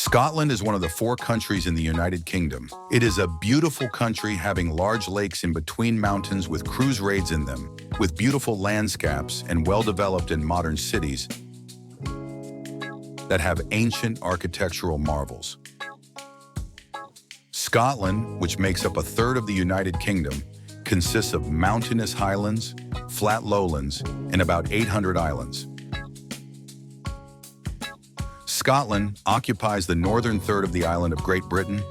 Scotland is one of the 4 countries in the United Kingdom. It is a beautiful country having large lakes in between mountains with cruise raids in them, with beautiful landscapes and well-developed and modern cities that have ancient architectural marvels. Scotland, which makes up a third of the United Kingdom, consists of mountainous highlands, flat lowlands, and about 800 islands. Scotland occupies the northern third of the island of Great Britain.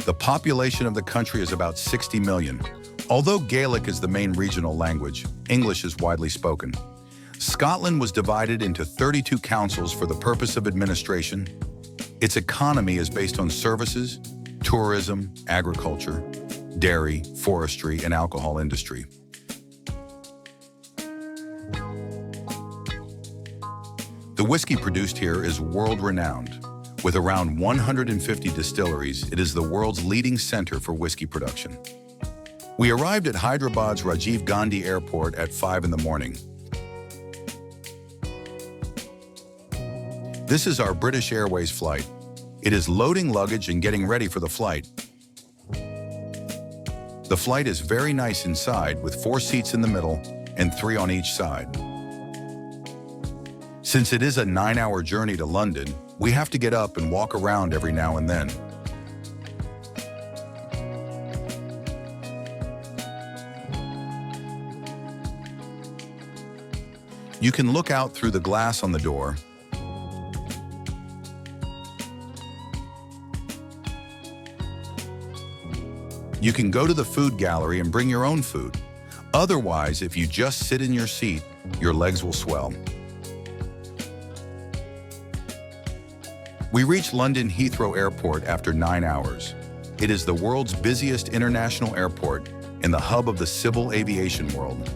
The population of the country is about 60 million. Although Gaelic is the main regional language, English is widely spoken. Scotland was divided into 32 councils for the purpose of administration. Its economy is based on services, tourism, agriculture, dairy, forestry, and alcohol industry. The whiskey produced here is world-renowned. With around 150 distilleries, it is the world's leading center for whiskey production. We arrived at Hyderabad's Rajiv Gandhi Airport at 5 in the morning. This is our British Airways flight. It is loading luggage and getting ready for the flight. The flight is very nice inside, with 4 seats in the middle and 3 on each side. Since it is a 9-hour journey to London, we have to get up and walk around every now and then. You can look out through the glass on the door. You can go to the food gallery and bring your own food. Otherwise, if you just sit in your seat, your legs will swell. We reached London Heathrow Airport after 9 hours. It is the world's busiest international airport and the hub of the civil aviation world.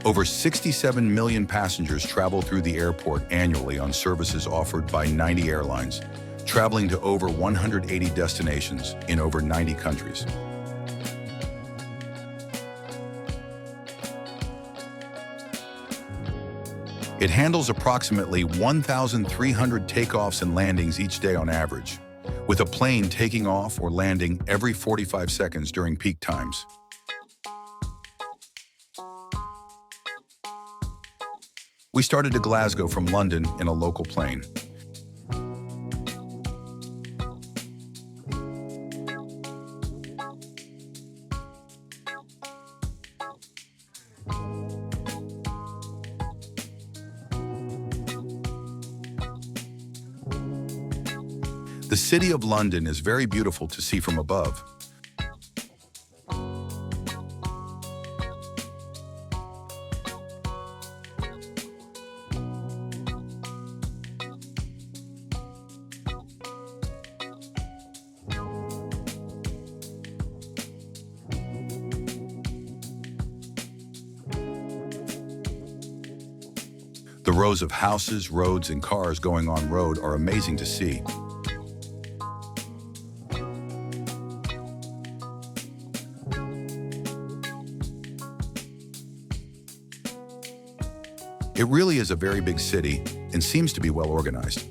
Over 67 million passengers travel through the airport annually on services offered by 90 airlines, traveling to over 180 destinations in over 90 countries. It handles approximately 1,300 takeoffs and landings each day on average, with a plane taking off or landing every 45 seconds during peak times. We started to Glasgow from London in a local plane. The city of London is very beautiful to see from above. The rows of houses, roads, and cars going on road are amazing to see. It really is a very big city and seems to be well organized.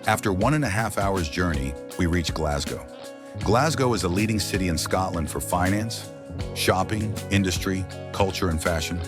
After 1.5 hours journey, we reached Glasgow. Glasgow is a leading city in Scotland for finance, shopping, industry, culture, and fashion.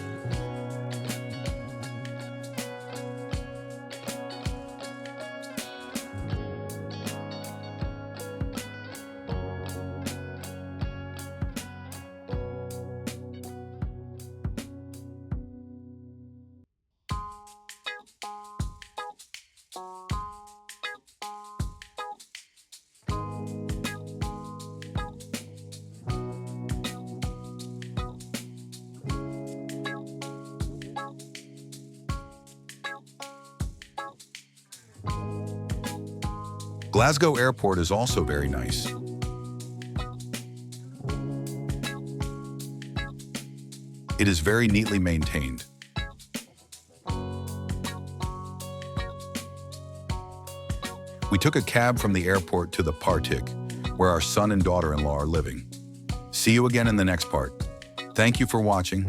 Glasgow Airport is also very nice. It is very neatly maintained. We took a cab from the airport to the Partick, where our son and daughter-in-law are living. See you again in the next part. Thank you for watching.